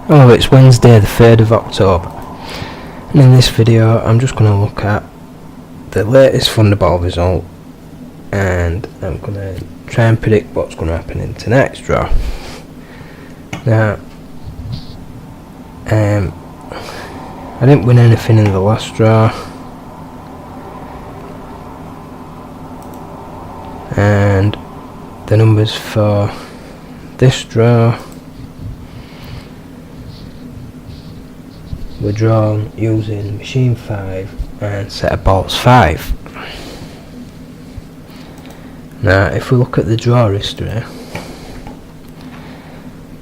Oh, it's Wednesday the 3rd of October, and in this video I'm just going to look at the latest Thunderball result, and I'm going to try and predict what's going to happen in tonight's draw. Now, I didn't win anything in the last draw, and the numbers for this draw were drawn using machine 5 and set of balls 5. Now if we look at the draw history,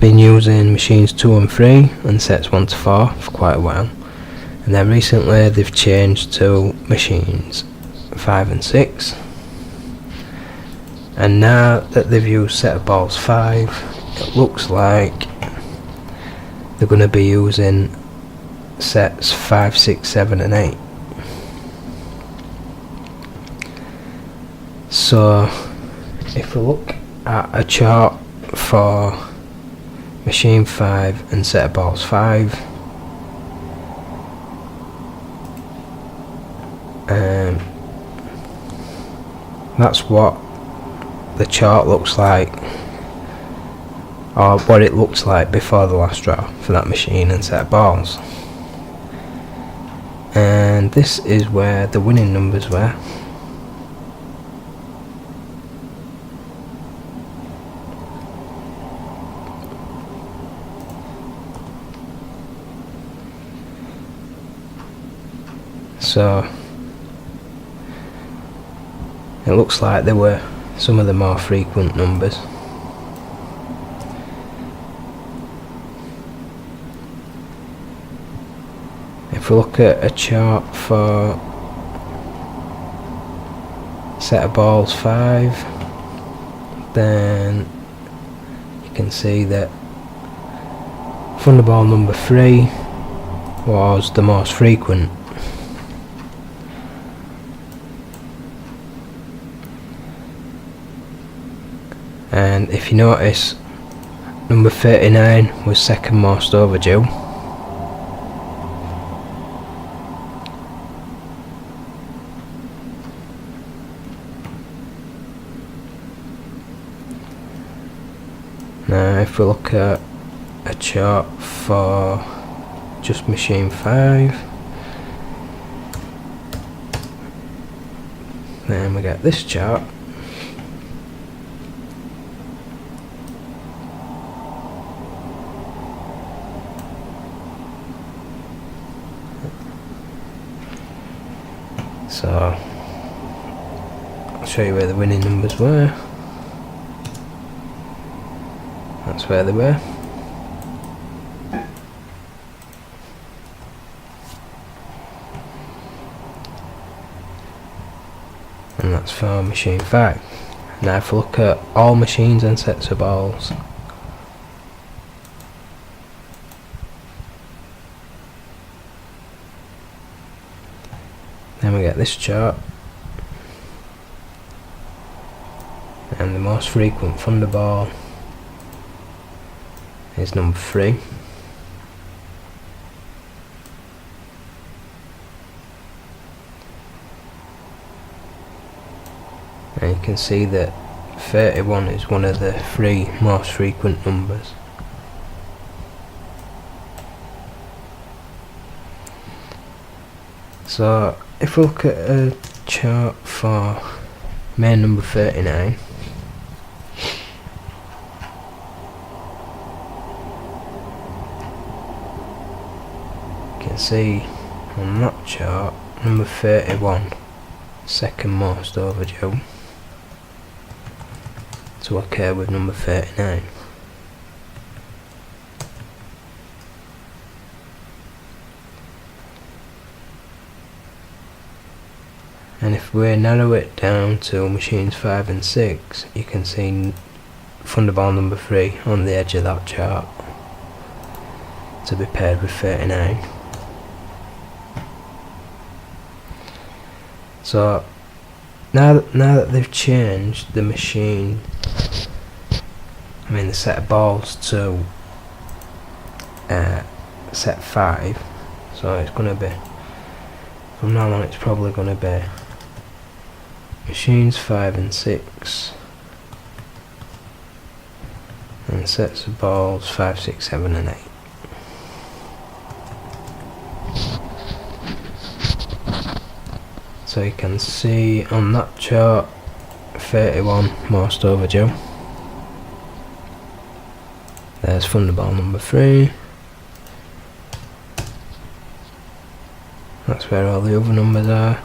been using machines 2 and 3 and sets 1 to 4 for quite a while, and then recently they've changed to machines 5 and 6, and now that they've used set of balls 5, it looks like they're going to be using sets 5, 6, 7 and 8. So if we look at a chart for machine 5 and set of balls 5, that's what the chart looks like, or what it looks like before the last draw for that machine and set of balls. And this is where the winning numbers were. So it looks like they were some of the more frequent numbers. If we look at a chart for set of balls 5, then you can see that Thunderball number 3 was the most frequent. And if you notice, number 39 was second most overdue. Now if we look at a chart for just machine 5, then we get this chart. So I'll show you where the winning numbers were. That's where they were. And that's for machine 5. Now if we look at all machines and sets of balls, then we get this chart, and the most frequent Thunderball is number 3. And you can see that 31 is one of the 3 most frequent numbers. So if we look at a chart for main number 39, you can see on that chart number 31 second most overdue to occur with number 39. And if we narrow it down to machines 5 and 6, you can see Thunderball number 3 on the edge of that chart to be paired with 39. So now that they've changed the machine, I mean the set of balls to set 5, so it's going to be, from now on it's probably going to be machines 5 and 6 and sets of balls 5, 6, 7 and 8. So you can see on that chart 31 most overdue. There's Thunderball number 3. That's where all the other numbers are.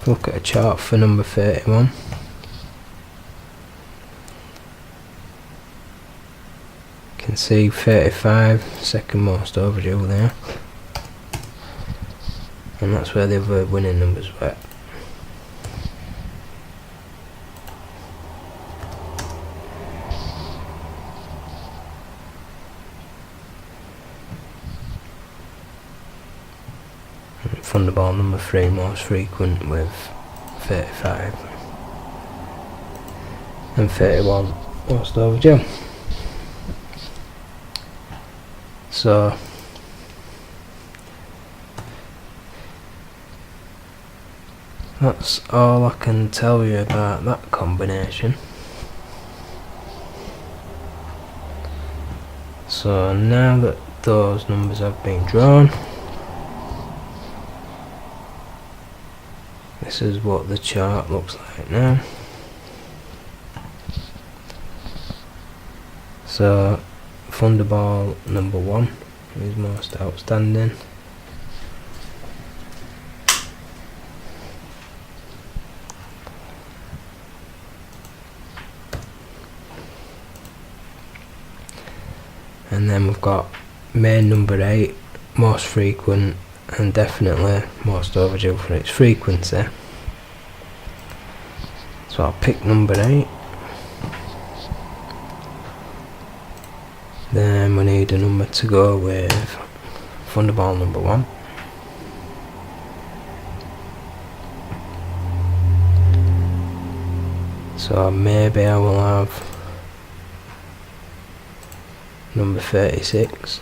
Look at a chart for number 31. You can see 35, second most overdue there. And that's where the other winning numbers were. Thunderball number 3 most frequent with 35 and 31 most overdue. So that's all I can tell you about that combination. So now that those numbers have been drawn, this is what the chart looks like now. So Thunderball number 1 is most outstanding. And then we've got main number 8, most frequent and definitely most overdue for its frequency. So I'll pick number 8. Then we need a number to go with Thunderball number 1. So maybe I will have number 36.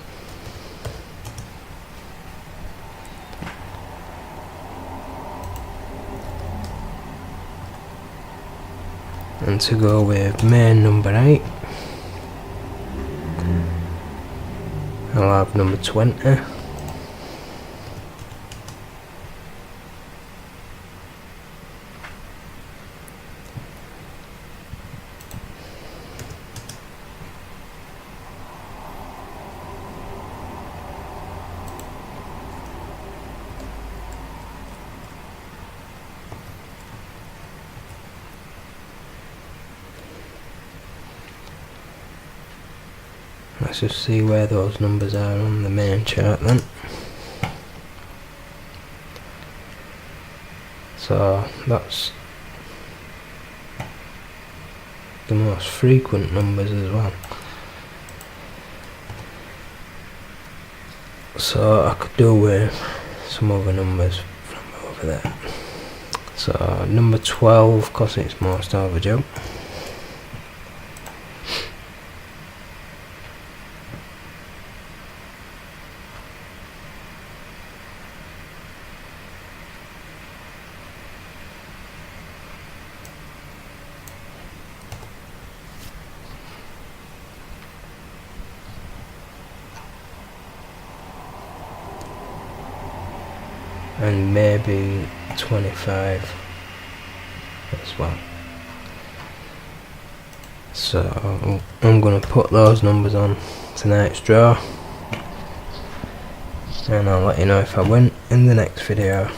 And to go with main number 8, I'll have number 20. Let's just see where those numbers are on the main chart then. So that's the most frequent numbers as well. So I could do with some other numbers from over there. So number 12, because it's most overdue. And maybe 25 as well. So I'm going to put those numbers on tonight's draw, and I'll let you know if I win in the next video.